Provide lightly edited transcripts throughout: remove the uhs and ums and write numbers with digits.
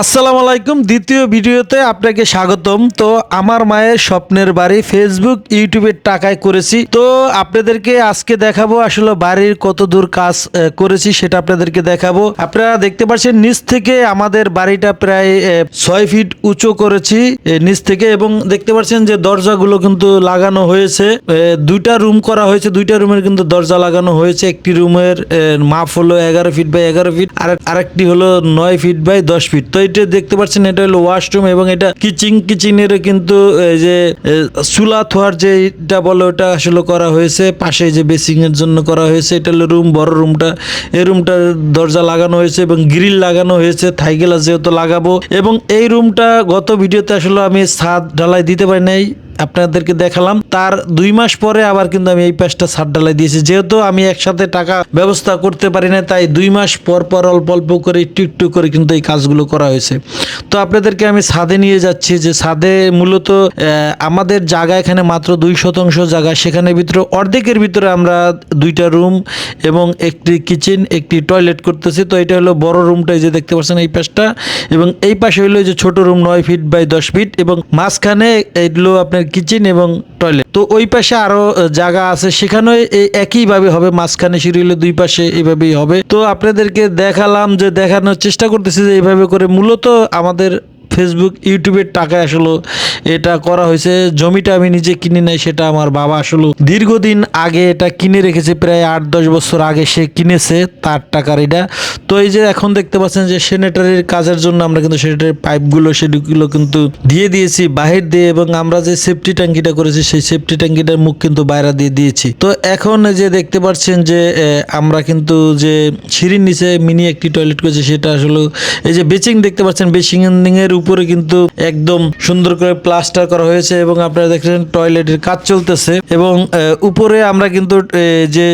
আসসালামু আলাইকুম। দ্বিতীয় ভিডিওতে আপনাকে স্বাগতম। তো আমার মায়ের স্বপ্নের বাড়ি ফেসবুক ইউটিউবের টাকায় করেছি। তো আপনাদেরকে আজকে দেখাবো আসলে বাড়ির কত দূর কাজ করেছি সেটা আপনাদেরকে দেখাবো। আপনারা দেখতে পাচ্ছেন নিচ থেকে আমাদের বাড়িটা প্রায় 6 ফিট উঁচু করেছি নিচ থেকে, এবং দেখতে পাচ্ছেন যে দরজাগুলো কিন্তু লাগানো হয়েছে। দুইটা রুম করা হয়েছে, দুইটা রুমের কিন্তু দরজা লাগানো হয়েছে। একটি রুমের মাপ হলো 11 ফিট বাই 11 ফিট, আর আরেকটি হলো 9 ফিট বাই 10 ফিট। তো এটা দেখতে পাচ্ছেন এটা হলো ওয়াশরুম, এবং এটা কিচেনের কিন্তু এই যে চুলা থোয়ার যেটা বলে ওটা আসলে করা হয়েছে। পাশে যে বেসিং এর জন্য করা হয়েছে, এটা হলো রুম, বড় রুমটা। এই রুমটার দরজা লাগানো হয়েছে এবং গ্রিল লাগানো হয়েছে, থাই গ্লাস যেহেতু লাগাবো। এবং এই রুমটা গত ভিডিওতে আসলে আমি ছাদ ঢালাই দিতে পারি নাই, আপনাদেরকে দেখালাম। তার 2 মাস পরে আবার কিন্তু আমি এই পাশটা ছাদ ঢালাই দিয়েছি। যেহেতু আমি একসাথে টাকা ব্যবস্থা করতে পারি না, তাই 2 মাস পর পর অল্প অল্প করে একটু করে কিন্তু এই কাজগুলো করা হয়েছে। তো আপনাদেরকে আমি ছাদে নিয়ে যাচ্ছি, যে ছাদে মূলত আমাদের জায়গা এখানে মাত্র 2% জায়গা, সেখানে ভিতরে অর্ধেকের ভিতরে আমরা 2টা রুম এবং একটি কিচেন, একটি টয়লেট করতেছি। তো এটা হলো বড় রুমটা, এই যে দেখতে পাচ্ছেন এই পাশটা, এবং এই পাশে হলো যে ছোট রুম 9 ফিট বাই 10 ফিট, এবং মাঝখানে এইগুলো আপনার কিচেন এবং টয়লেট। তো ওই পাশে আরো জায়গা আছে, সেখানে একইভাবে হবে, মাঝখানে সিঁড়ি হলে 2 পাশে এইভাবেই হবে। তো আপনাদেরকে দেখালাম, যে দেখানোর চেষ্টা করতেছি যে এইভাবে করে মূলত আমাদের ফেসবুক ইউটিউবের টাকায় আসলে এটা করা হয়েছে। জমিটা আমি নিজে কিনে নাই, সেটা আমার বাবা আসলে দীর্ঘদিন আগে এটা কিনে রেখেছে, প্রায় 8-10 বছর আগে সে কিনেছে তার টাকার এটা। তো এই যে এখন দেখতে পাচ্ছেন যে স্যানিটারির কাজের জন্য আমরা কিন্তু স্যানিটারি পাইপগুলো সেগুলো কিন্তু দিয়ে দিয়েছি বাহির দিয়ে, এবং আমরা যে সেফটি ট্যাঙ্কিটা করেছি সেই সেফটি ট্যাঙ্কিটার মুখ কিন্তু বাইরে দিয়ে দিয়েছি। তো এখন যে দেখতে পাচ্ছেন যে আমরা কিন্তু যে সিঁড়ির নিচে মিনি একটি টয়লেট করেছি, সেটা আসলে এই যে বেচিং দেখতে পাচ্ছেন, বেচিং এর উপরে কিন্তু একদম সুন্দর করে প্লাস্টার করা হয়েছে, এবং আপনারা দেখছেন টয়লেটের কাজ চলতেছে। এবং উপরে আমরা কিন্তু যে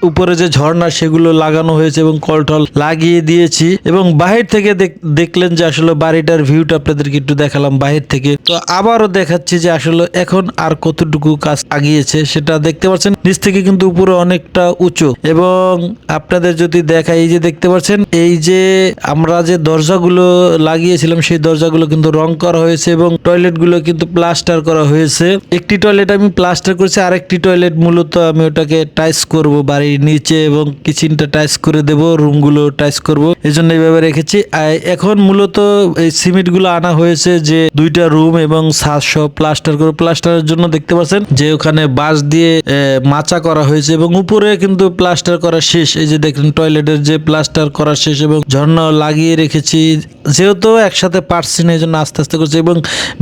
উপরে যে ঝর্ণা সেগুলো লাগানো হয়েছে এবং কলটল লাগিয়ে দিয়েছি। এবং বাহির থেকে দেখলেন যে আসলে বাড়িটার ভিউটা আপনাদেরকে একটু দেখালাম বাহির থেকে। তো আবারও দেখাচ্ছি যে আসলে এখন আর কতটুকু কাজ আগিয়েছে সেটা দেখতে পাচ্ছেন। নিচ থেকে কিন্তু উপরে অনেকটা উঁচু, এবং আপনাদের যদি দেখাই, এই যে দেখতে পাচ্ছেন এই যে আমরা যে দরজাগুলো লাগিয়েছিলাম সেই দরজাগুলো কিন্তু রং করা হয়েছে, এবং টয়লেট গুলো কিন্তু প্লাস্টার করা হয়েছে। একটি টয়লেট আমি প্লাস্টার করেছি, আরেকটি টয়লেট মূলত আমি ওটাকে টাইস করব বাড়ির নিচে, এবং কিচেনটা টাইস করে দেব, রুমগুলো টাইস করব, এই জন্য এইভাবে রেখেছি। এখন মূলত এই সিমেন্ট গুলো আনা হয়েছে, যে 2টা রুম এবং ছাদ সব প্লাস্টার করে, প্লাস্টারের জন্য দেখতে পাচ্ছেন যে ওখানে বাঁশ দিয়ে মাচা করা হয়েছে, এবং উপরে কিন্তু প্লাস্টার করা শেষ। এই যে দেখেন টয়লেটের যে প্লাস্টার করা শেষ, এবং ঝর্ণাও লাগিয়ে রেখেছি। যেহেতু একসাথে পারছি না, এই জন্য আস্তে আস্তে করছে, এবং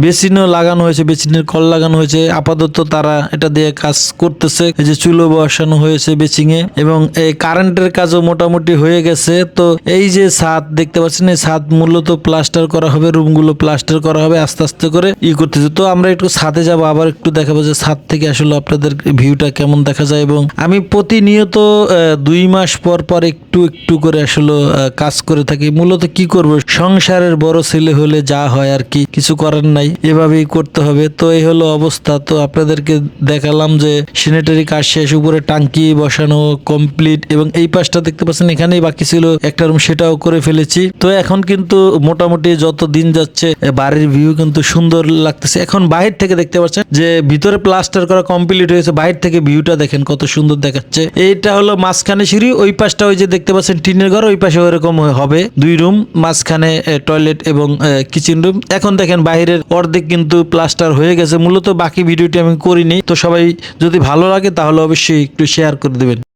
বেসিনও লাগানো হয়েছে, বেসিনের কল লাগানো হয়েছে। আপাতত তারা এটা দিয়ে কাজ করতেছে। এই যে চুলো বসানো হয়েছে বেসিংয়ে, এবং এই কারেন্টের কাজও মোটামুটি হয়ে গেছে। তো এই যে ছাদ দেখতে পাচ্ছেন, এই ছাদ মূলত প্লাস্টার করা হবে, রুমগুলো প্লাস্টার করা হবে আস্তে আস্তে করে করতেছে। তো আমরা একটু ছাদে যাব, আবার একটু দেখাবো যে ছাদ থেকে আসলে আপনাদের ভিউটা কেমন দেখা যায়। এবং আমি প্রতিনিয়ত 2 মাস পর পর একটু একটু করে আসলে কাজ করে থাকি। মূলত কি করব, সংসারের বড় ছেলে হলে যা হয় আর কি, কিছু করার নাই, এভাবেই করতে হবে। তো এই হলো অবস্থা। তো আপনাদেরকে দেখালাম যে স্যানিটারি কাজ শেষ, উপরে টাঙ্কি বসানো কমপ্লিট, এবং এই পাশটা দেখতে পাচ্ছেন এখানেই বাকি ছিল একটা রুম, সেটাও করে ফেলেছি। তো এখন কিন্তু মোটামুটি যত দিন যাচ্ছে বাড়ির ভিউ কিন্তু সুন্দর লাগতেছে। এখন বাহির থেকে দেখতে পাচ্ছেন যে ভিতরে প্লাস্টার করা কমপ্লিট হয়েছে, বাহির থেকে ভিউটা দেখেন কত সুন্দর দেখাচ্ছে। এইটা হলো মাঝখানে সিঁড়ি, ওই পাশটা ওই যে দেখতে পাচ্ছেন টিনের ঘর, ওই পাশে ওইরকম হবে 2 রুম, মাঝখানে টয়লেট এবং কিচেন রুম। এখন দেখেন বাইরের অর্ধেক কিন্তু প্লাস্টার হয়ে গেছে। মূলত বাকি ভিডিওটি আমি করিনি। তো সবাই যদি ভালো লাগে তাহলে অবশ্যই একটু শেয়ার করে দেবেন।